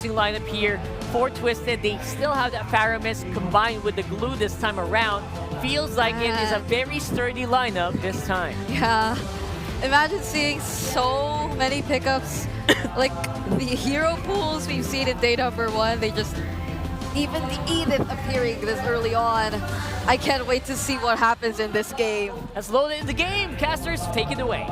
lineup here for Twisted. They still have that Faramis combined with the glue this time around. Feels like it is a very sturdy lineup this time. Yeah. Imagine seeing so many pickups. Like the hero pools we've seen in day number 1, they just, even the Edith appearing this early on. I can't wait to see what happens in this game. Let's load it in the game. Casters, take it away.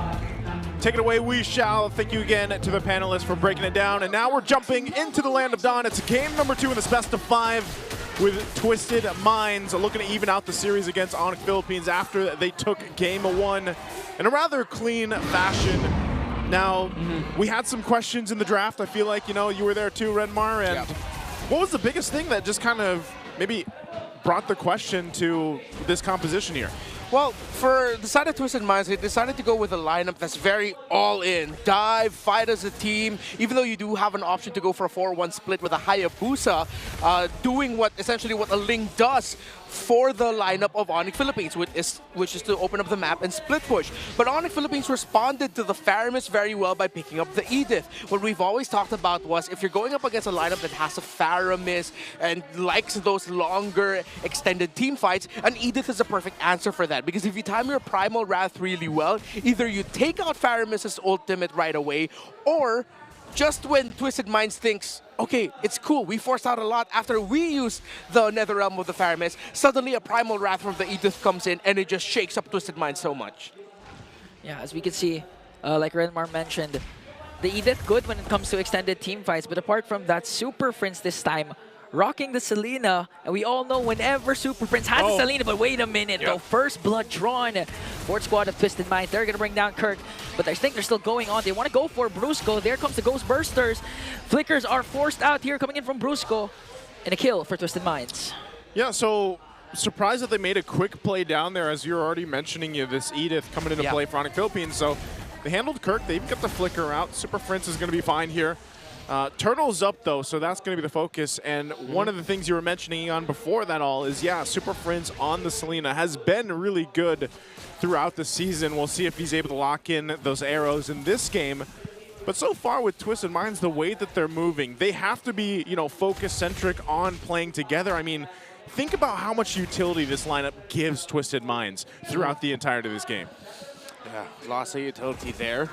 Take it away, we shall. Thank you again to the panelists for breaking it down. And now we're jumping into the Land of Dawn. It's game number 2 in this best of 5 with Twisted Minds looking to even out the series against Onic Philippines after they took game 1 in a rather clean fashion. Now, we had some questions in the draft. I feel like, you were there too, Redmar. And what was the biggest thing that just kind of maybe brought the question to this composition here? Well, for the side of Twisted Minds, they decided to go with a lineup that's very all-in. Dive, fight as a team, even though you do have an option to go for a 4-1 split with a Hayabusa, doing essentially what a Ling does for the lineup of Onic Philippines, which is to open up the map and split push. But Onic Philippines responded to the Faramis very well by picking up the Edith. What we've always talked about was if you're going up against a lineup that has a Faramis and likes those longer extended team fights, an Edith is a perfect answer for that. Because if you time your Primal Wrath really well, either you take out Faramis's ultimate right away, or just when Twisted Minds thinks, okay, it's cool, we forced out a lot after we used the Netherrealm of the Faramis, suddenly a Primal Wrath from the Edith comes in and it just shakes up Twisted Minds so much. Yeah, as we can see, like Renmar mentioned, the Edith good when it comes to extended team fights, but apart from that, Super Prince this time rocking the Selena, and we all know whenever Super Prince has the Selena, but wait a minute, though, first blood drawn. Fourth squad of Twisted Minds, they're gonna bring down Kirk, but I think they're still going on. They want to go for Brusco. There comes the Ghost Bursters. Flickers are forced out here, coming in from Brusco, and a kill for Twisted Minds. Yeah, so surprised that they made a quick play down there, as you're already mentioning, this Edith coming into play for Onic Philippines. So they handled Kirk, they even got the Flicker out. Super Prince is gonna be fine here. Turtle's up though, so that's going to be the focus. And one of the things you were mentioning on before that all is, Super Prince on the Selena has been really good throughout the season. We'll see if he's able to lock in those arrows in this game. But so far with Twisted Minds, the way that they're moving, they have to be, focus-centric on playing together. I mean, think about how much utility this lineup gives Twisted Minds throughout the entirety of this game. Yeah, lots of utility there.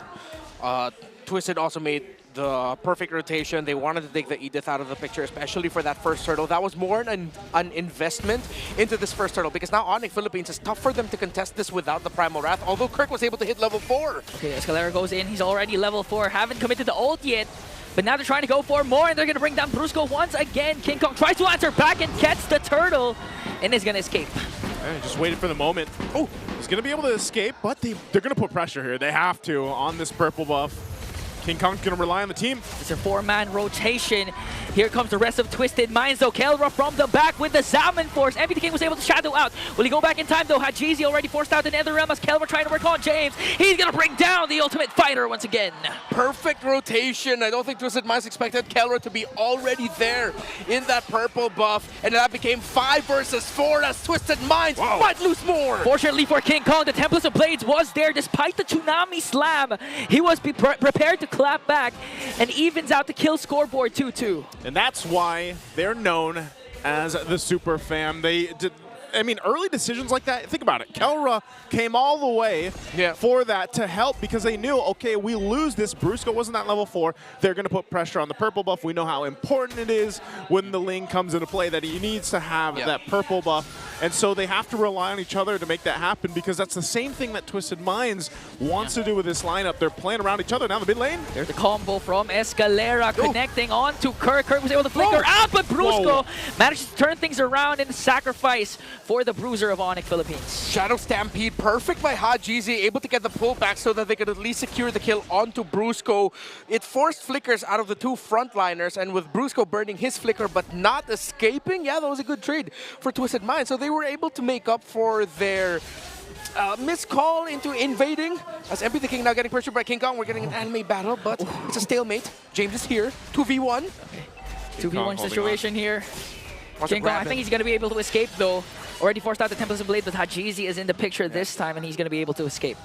Twisted also made the perfect rotation. They wanted to take the Edith out of the picture, especially for that first turtle. That was more an investment into this first turtle, because now Onic Philippines, is tough for them to contest this without the Primal Wrath, although Kirk was able to hit level 4. Okay, Escalera goes in. He's already level 4. Haven't committed the ult yet, but now they're trying to go for more, and they're going to bring down Brusco once again. King Kong tries to answer back and gets the turtle, and is going to escape. Just waited for the moment. Oh, he's going to be able to escape, but they're going to put pressure here. They have to on this purple buff. King Kong's going to rely on the team. It's a 4-man rotation. Here comes the rest of Twisted Minds, though. Kelra from the back with the Salmon Force. MVP King was able to shadow out. Will he go back in time, though? Hajizi already forced out the Netherrealm as Kelra trying to work on James. He's going to bring down the Ultimate Fighter once again. Perfect rotation. I don't think Twisted Minds expected Kelra to be already there in that purple buff, and that became 5 versus 4 as Twisted Minds might lose more. Fortunately for King Kong, the Templars of Blades was there despite the Tsunami Slam. He was prepared to clap back and evens out the kill scoreboard 2-2. And that's why they're known as the Super Fam. Early decisions like that, think about it. Kelra came all the way for that to help, because they knew, okay, we lose this. Brusco wasn't at level 4. They're going to put pressure on the purple buff. We know how important it is when the Ling comes into play, that he needs to have that purple buff. And so they have to rely on each other to make that happen, because that's the same thing that Twisted Minds wants to do with this lineup. They're playing around each other down the mid lane. There's the combo from Escalera connecting on to Kirk. Kirk was able to flicker out, but Brusco manages to turn things around in the sacrifice for the Bruiser of Onic Philippines. Shadow Stampede, perfect by Hajizi, able to get the pullback so that they could at least secure the kill onto Brusco. It forced flickers out of the 2 frontliners, and with Brusco burning his flicker but not escaping, that was a good trade for Twisted Minds. So they were able to make up for their missed call into invading, as MP the King now getting pressured by King Kong. We're getting an anime battle, but it's a stalemate. James is here, 2v1. 2v1 situation here. King Kong, I think he's going to be able to escape, though. Already forced out the Templars of Blade, but Hajizi is in the picture this time, and he's going to be able to escape.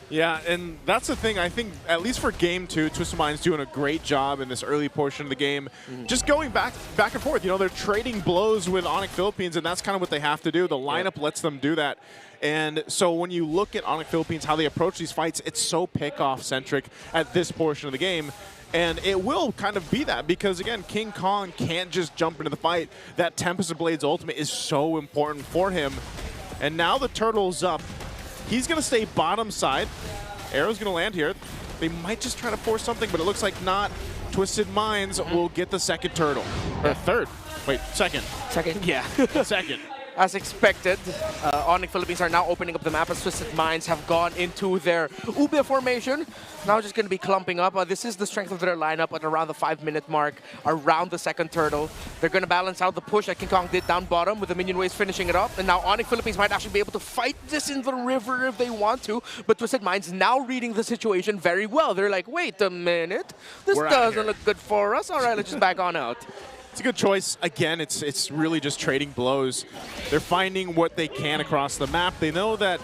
Yeah, and that's the thing. I think, at least for Game 2, Twisted Mind's doing a great job in this early portion of the game. Just going back and forth. You know, they're trading blows with Onic Philippines, and that's kind of what they have to do. The lineup lets them do that. And so when you look at Onic Philippines, how they approach these fights, it's so pick-off-centric at this portion of the game. And it will kind of be that because, again, King Kong can't just jump into the fight. That Tempest of Blades ultimate is so important for him. And now the turtle's up. He's going to stay bottom side. Arrow's going to land here. They might just try to force something, but it looks like not. Twisted Minds will get the second turtle. Or third. Wait, second. Second. Yeah. Second. As expected, Onic Philippines are now opening up the map as Twisted Minds have gone into their Ube formation. Now just going to be clumping up. This is the strength of their lineup at around the 5-minute mark, around the second turtle. They're going to balance out the push that King Kong did down bottom with the minion waves finishing it up. And now Onic Philippines might actually be able to fight this in the river if they want to. But Twisted Minds now reading the situation very well. They're like, wait a minute, this doesn't look good for us. All right, let's just back on out. It's a good choice. Again, it's really just trading blows. They're finding what they can across the map. They know that,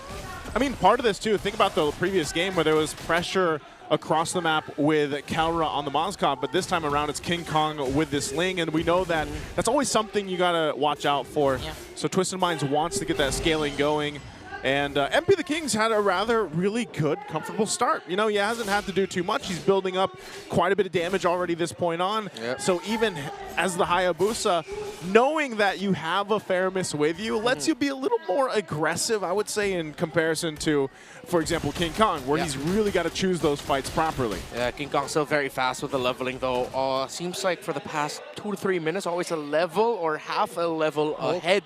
I mean, part of this too, think about the previous game where there was pressure across the map with Kalra on the Mozcop, but this time around it's King Kong with this Ling, and we know that that's always something you gotta watch out for. Yeah. So Twisted Minds wants to get that scaling going. And MP the King's had a rather really good, comfortable start. You know, he hasn't had to do too much. He's building up quite a bit of damage already this point on. Yep. So even as the Hayabusa, knowing that you have a Faramis with you lets you be a little more aggressive, I would say, in comparison to, for example, King Kong, where he's really got to choose those fights properly. Yeah, King Kong's still very fast with the leveling, though. Seems like for the past 2 to 3 minutes, always a level or half a level ahead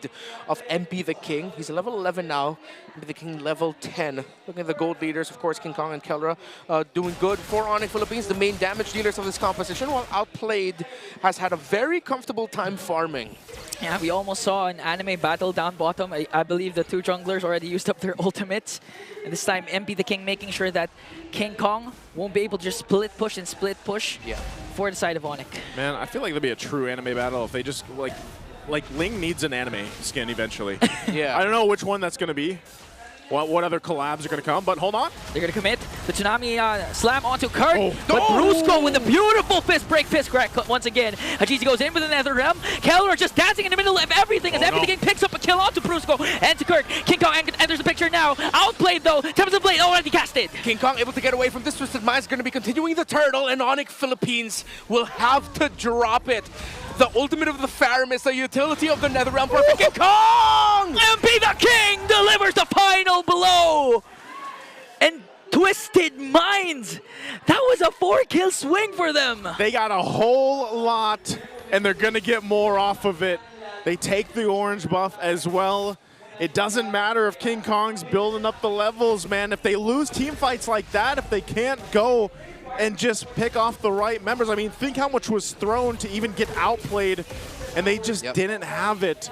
of MP the King. He's a level 11 now. MP the King level 10. Looking at the gold leaders, of course, King Kong and Kelra doing good for Onic Philippines, the main damage dealers of this composition, while Outplayed has had a very comfortable time farming. Yeah, we almost saw an anime battle down bottom. I believe the two junglers already used up their ultimates. And this time, MP the King making sure that King Kong won't be able to just split push for the side of Onic. Man, I feel like there'll be a true anime battle if they just, like Ling needs an anime skin eventually. Yeah. I don't know which one that's going to be. What other collabs are going to come, but hold on. They're going to commit the Tsunami slam onto Kirk, but Brusco with a beautiful fist break, fist crack once again. Hajizi goes in with the Nether Realm. Keller just dancing in the middle of everything as MP the King picks up a kill onto Brusco and to Kirk. King Kong enters the picture now. Outplayed though. Tempest of Blade already casted. King Kong able to get away from this. Twisted Minds going to be continuing the turtle, and Onic Philippines will have to drop it. The ultimate of the Faramis, the utility of the Nether Realm for King Kong! MP the King delivers the final blow! And Twisted Minds, that was a 4-kill swing for them! They got a whole lot, and they're going to get more off of it. They take the orange buff as well. It doesn't matter if King Kong's building up the levels, man. If they lose team fights like that, if they can't go and just pick off the right members. I mean, think how much was thrown to even get outplayed, and they just didn't have it.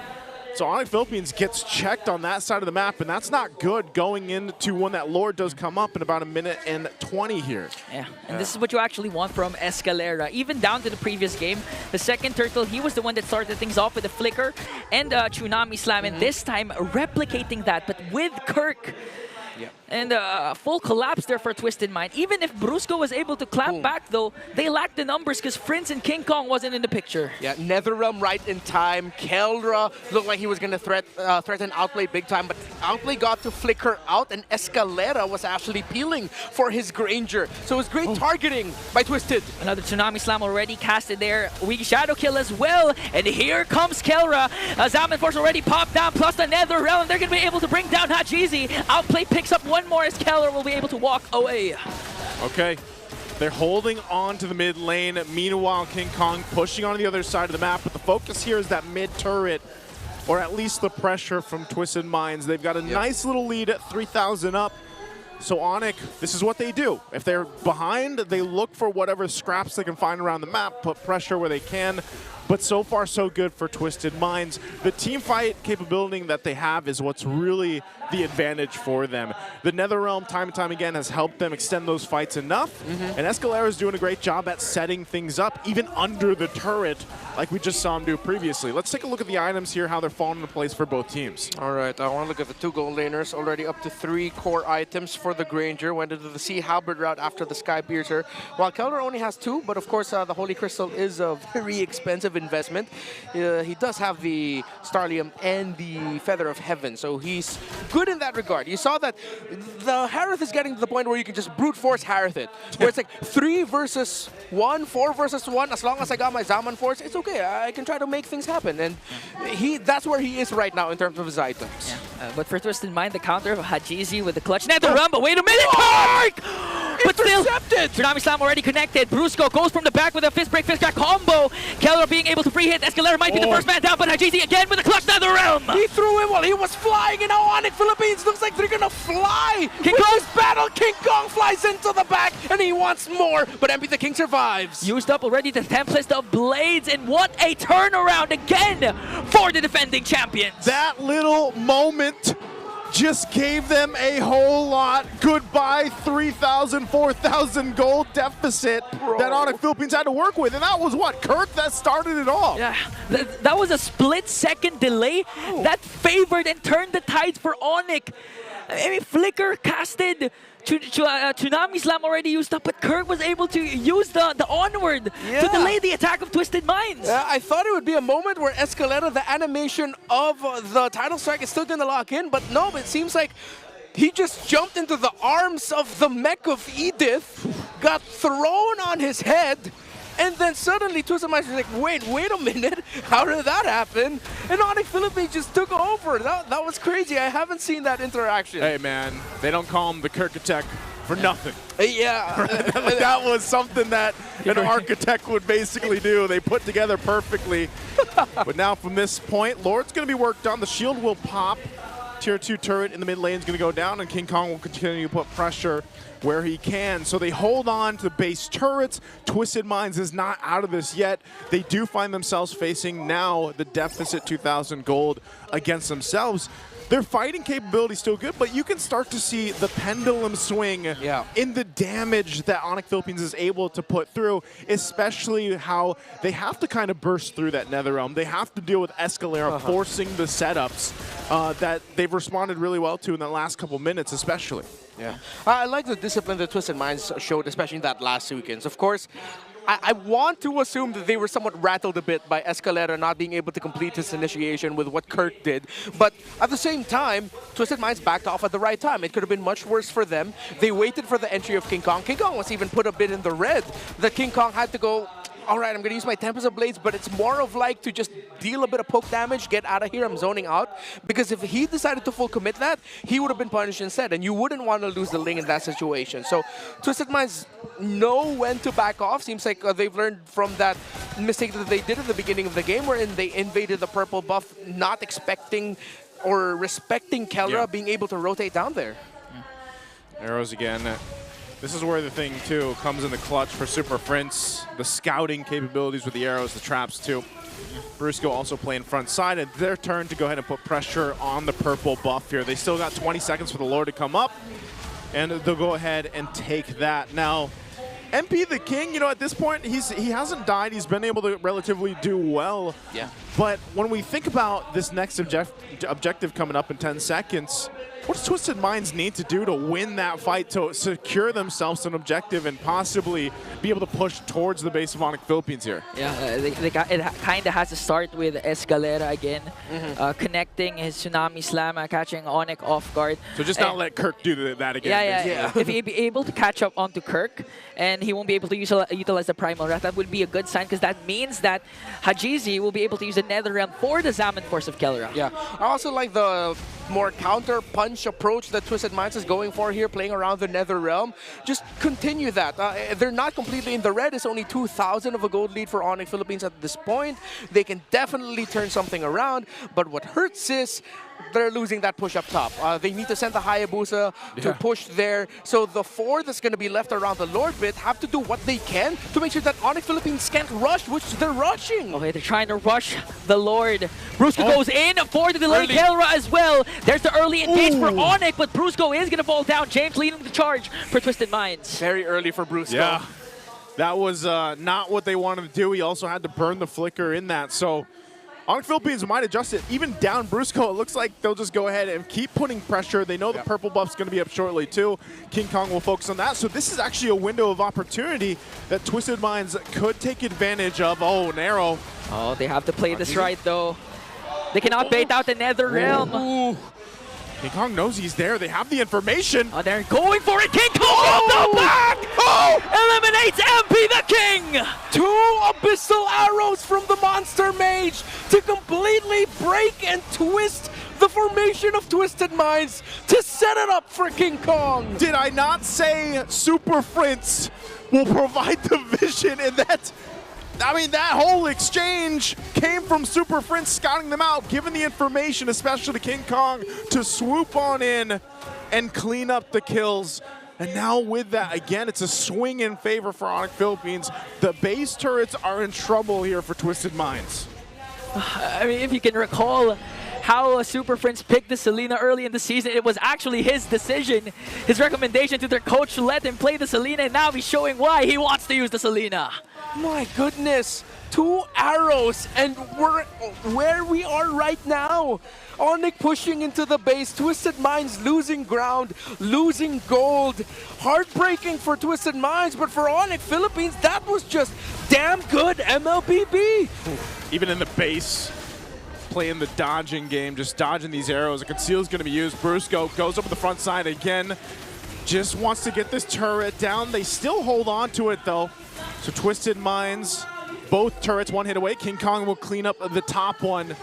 So Onic Philippines gets checked on that side of the map, and that's not good going into when that Lord does come up in about 1:20 here. Yeah, and this is what you actually want from Escalera. Even down to the previous game, the second turtle, he was the one that started things off with a flicker and a Tsunami slam, and this time replicating that, but with Kirk. Yep. And full collapse there for Twisted Mind. Even if Brusco was able to clap back, though, they lacked the numbers because Prince and King Kong wasn't in the picture. Yeah, Netherrealm right in time. Keldra looked like he was going to threaten Outplay big time, but Outplay got to flicker out, and Escalera was actually peeling for his Granger. So it was great targeting by Twisted. Another Tsunami Slam already casted there. We Shadow Kill as well. And here comes Kelra. Zaman Force already popped down, plus the Netherrealm. They're going to be able to bring down Hajizi. Outplay picks up one more as Keller will be able to walk away. Okay. They're holding on to the mid lane. Meanwhile, King Kong pushing on the other side of the map. But the focus here is that mid turret, or at least the pressure from Twisted Minds. They've got a nice little lead at 3,000 up. So Onic, this is what they do. If they're behind, they look for whatever scraps they can find around the map, put pressure where they can. But so far, so good for Twisted Minds. The team fight capability that they have is what's really the advantage for them. The Netherrealm, time and time again, has helped them extend those fights enough. And Escalera is doing a great job at setting things up, even under the turret, like we just saw him do previously. Let's take a look at the items here, how they're falling into place for both teams. All right, I want to look at the two gold laners. Already up to 3 core items for the Granger, went into the Sea Halberd route after the Sky Piercer, while Keller only has 2, but of course the Holy Crystal is a very expensive investment. He does have the Starlium and the Feather of Heaven, so he's good in that regard. You saw that the Harith is getting to the point where you can just brute force Harith it, where it's like 3 versus 1, 4 versus 1, as long as I got my Zaman Force, it's okay, I can try to make things happen, and that's where he is right now in terms of his items. Yeah. But for Twisted Mind, the counter of Hajizi with the clutch nether run, but wait a minute, Kark! But still, Tsunami Slam already connected. Brusco goes from the back with a fist break, fist crack combo. Keller being able to free hit. Escalera might be the first man down, but Hajizi again with a clutch nether realm. He threw him while he was flying, and now Onic Philippines looks like they're gonna fly. King With Kong! this battle, King Kong flies into the back, and he wants more, but MP the King survives. Used up already the Tempest of Blades, and what a turnaround again for the defending champions. That little moment just gave them a whole lot. Goodbye 3,000, 4,000 gold deficit that Onic Philippines had to work with. And that was what, Kirk, that started it all. Yeah, that was a split-second delay that favored and turned the tides for Onic. I mean, Flicker casted, Tsunami Slam already used up, but Kirk was able to use the onward to delay the attack of Twisted Minds. Yeah, I thought it would be a moment where Escalera, the animation of the title strike is still gonna lock in, but no, it seems like he just jumped into the arms of the mech of Edith, got thrown on his head, and then suddenly Twisted Minds was like, wait a minute, how did that happen? And Onic Philippines just took over. That was crazy. I haven't seen that interaction. Hey, man, they don't call him the Kirk Attack for nothing. Yeah. That was something that an architect would basically do. They put together perfectly. But now from this point, Lord's going to be worked on. The shield will pop. Tier 2 turret in the mid lane is going to go down, and King Kong will continue to put pressure where he can. So they hold on to base turrets. Twisted Minds is not out of this yet. They do find themselves facing now the deficit 2,000 gold against themselves. Their fighting capability is still good, but you can start to see the pendulum swing in the damage that Onic Philippines is able to put through, especially how they have to kind of burst through that Nether Realm. They have to deal with Escalera forcing the setups that they've responded really well to in the last couple minutes, especially. Yeah, I like the discipline that Twisted Minds showed, especially in that last sequence. Of course, I want to assume that they were somewhat rattled a bit by Escalera not being able to complete his initiation with what Kirk did. But at the same time, Twisted Minds backed off at the right time. It could have been much worse for them. They waited for the entry of King Kong. King Kong was even put a bit in the red. That King Kong had to go, all right, I'm going to use my Tempest of Blades, but it's more of like to just deal a bit of poke damage, get out of here, I'm zoning out. Because if he decided to full commit that, he would have been punished instead, and you wouldn't want to lose the Ling in that situation. So Twisted Minds know when to back off. Seems like they've learned from that mistake that they did at the beginning of the game, wherein they invaded the purple buff, not expecting or respecting Kelra being able to rotate down there. Arrows again. This is where the thing, too, comes in the clutch for Super Prince. The scouting capabilities with the arrows, the traps, too. Brusco also playing front side, and their turn to go ahead and put pressure on the purple buff here. They still got 20 seconds for the Lord to come up, and they'll go ahead and take that. Now, MP the King, you know, at this point, he hasn't died. He's been able to relatively do well. Yeah. But when we think about this next objective coming up in 10 seconds, what does Twisted Minds need to do to win that fight, to secure themselves an objective and possibly be able to push towards the base of Onic Philippines here? Yeah, it kind of has to start with Escalera again, connecting his Tsunami Slam, catching Onic off guard. So just not let Kirk do that again. Yeah. If he'd be able to catch up onto Kirk and he won't be able to utilize the Primal Wrath, that would be a good sign, because that means that Hajizi will be able to use the Nether Realm for the Zaman Force of Kelra. Yeah, I also like the more counter punch approach that Twisted Minds is going for here, playing around the Nether Realm. Just continue that. They're not completely in the red. It's only 2,000 of a gold lead for Onic Philippines at this point. They can definitely turn something around, but what hurts is they're losing that push up top. They need to send the Hayabusa to push there. So the 4 that's going to be left around the Lord bit have to do what they can to make sure that Onic Philippines can't rush, which they're rushing. Okay, they're trying to rush the Lord. Brusco goes in for the delay. Kelra as well. There's the early engage for Onic, but Brusco is going to fall down. James leading the charge for Twisted Minds. Very early for Brusco. Yeah, that was not what they wanted to do. He also had to burn the flicker in that. So Onic Philippines might adjust it. Even down Brusco, it looks like they'll just go ahead and keep putting pressure. They know the purple buff's going to be up shortly too. King Kong will focus on that. So this is actually a window of opportunity that Twisted Minds could take advantage of. Oh, narrow. Oh, they have to play this right though. They cannot bait out the Nether Realm. Ooh. King Kong knows he's there. They have the information. Oh, they're going for it. King Kong from the back! Eliminates MP the King! 2 abyssal arrows from the Monster Mage to completely break and twist the formation of Twisted Minds to set it up for King Kong. Did I not say Super Prince will provide the vision in that? I mean, that whole exchange came from Super Prince scouting them out, giving the information, especially to King Kong, to swoop on in and clean up the kills. And now with that, again, it's a swing in favor for Onic Philippines. The base turrets are in trouble here for Twisted Minds. I mean, if you can recall how Super Prince picked the Selena early in the season, it was actually his decision. His recommendation to their coach to let him play the Selena, and now he's showing why he wants to use the Selena. My goodness, 2 arrows, and we're where we are right now. Onic pushing into the base, Twisted Minds losing ground, losing gold. Heartbreaking for Twisted Minds, but for Onic Philippines, that was just damn good MLBB. Even in the base, playing the dodging game, just dodging these arrows. A conceal is going to be used. Brusco goes up the front side again. Just wants to get this turret down. They still hold on to it though. So Twisted Minds, both turrets 1 hit away. King Kong will clean up the top one.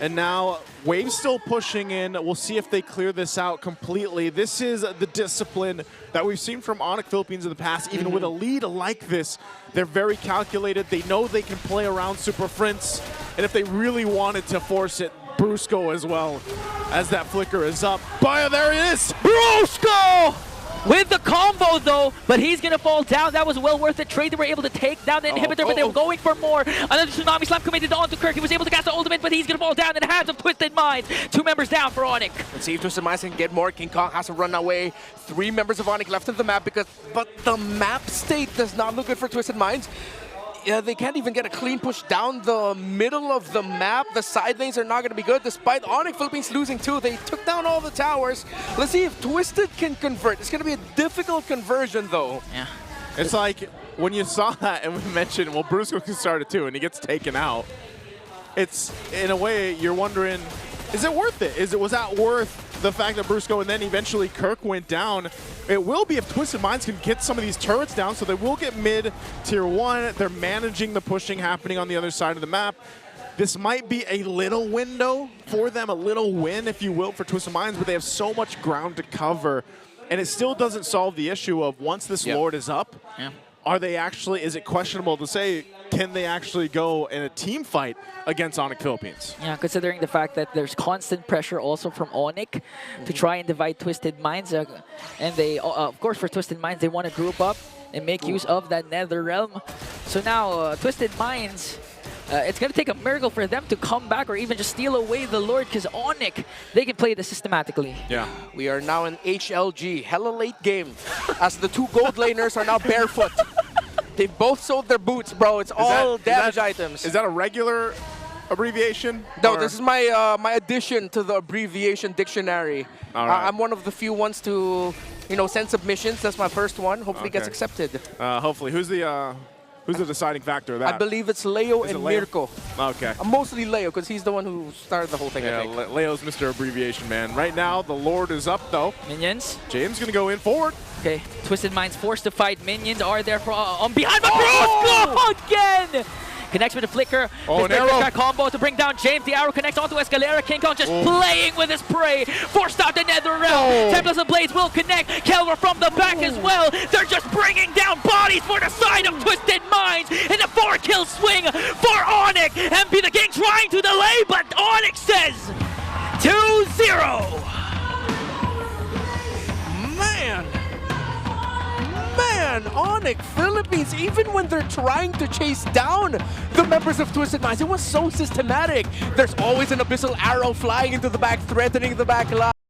And now Wave's still pushing in. We'll see if they clear this out completely. This is the discipline that we've seen from Onic Philippines in the past. Even with a lead like this, they're very calculated. They know they can play around Super Prince. And if they really wanted to force it, Brusco as well, as that flicker is up. But there it is! Brusco! With the combo though, but he's gonna fall down. That was well worth the trade. They were able to take down the inhibitor, but they were going for more. Another Tsunami Slam committed onto Kirk. He was able to cast the ultimate, but he's gonna fall down in the hands of Twisted Minds. 2 members down for Onic. Let's see if Twisted Minds can get more. King Kong has to run away. 3 members of Onic left on the map, but the map state does not look good for Twisted Minds. Yeah, they can't even get a clean push down the middle of the map. The side lanes are not going to be good, despite Onic Philippines losing 2. They took down all the towers. Let's see if Twisted can convert. It's going to be a difficult conversion, though. Yeah. It's like when you saw that and we mentioned, well, Brusco can start it too, and he gets taken out. It's, in a way, you're wondering, is it worth it? Was that worth the fact that Brusco and then eventually Kirk went down? It will be if Twisted Minds can get some of these turrets down, so they will get mid tier 1. They're managing the pushing happening on the other side of the map. This might be a little window for them, a little win, if you will, for Twisted Minds, but they have so much ground to cover. And it still doesn't solve the issue of once this Lord is up, are they actually, is it questionable to say, can they actually go in a team fight against Onic Philippines? Yeah, considering the fact that there's constant pressure also from Onic to try and divide Twisted Minds. And they, of course, for Twisted Minds, they want to group up and make use of that Nether Realm. So now, Twisted Minds, it's going to take a miracle for them to come back or even just steal away the Lord, because Onic, they can play this systematically. Yeah. We are now in HLG, hella late game, as the 2 gold laners are now barefoot. They both sold their boots, bro. It's all damage items. Is that a regular abbreviation? No, this is my my addition to the abbreviation dictionary. All right. I'm one of the few ones to, send submissions. That's my first one. Hopefully it gets accepted. Hopefully. Who's the deciding factor of that? I believe it's Leo and Mirko. Okay. Mostly Leo, because he's the one who started the whole thing, Yeah, I think. Leo's Mr. Abbreviation Man. Right now, the Lord is up, though. Minions. James going to go in forward. Okay, Twisted Minds forced to fight. Minions are there for on behind, but Brusco again! Connects with the flicker. Oh, an arrow combo to bring down James. The arrow connects onto Escalera. King Kong just playing with his prey. Forced out the Nether Realm. Templars and Blades will connect. Kelver from the back as well. They're just bringing down bodies for the side of Twisted Minds. And a 4-kill swing for Onic. MP the King trying to delay, but Onic says 2-0. Man, Onic Philippines, even when they're trying to chase down the members of Twisted Minds, it was so systematic. There's always an abyssal arrow flying into the back, threatening the back line.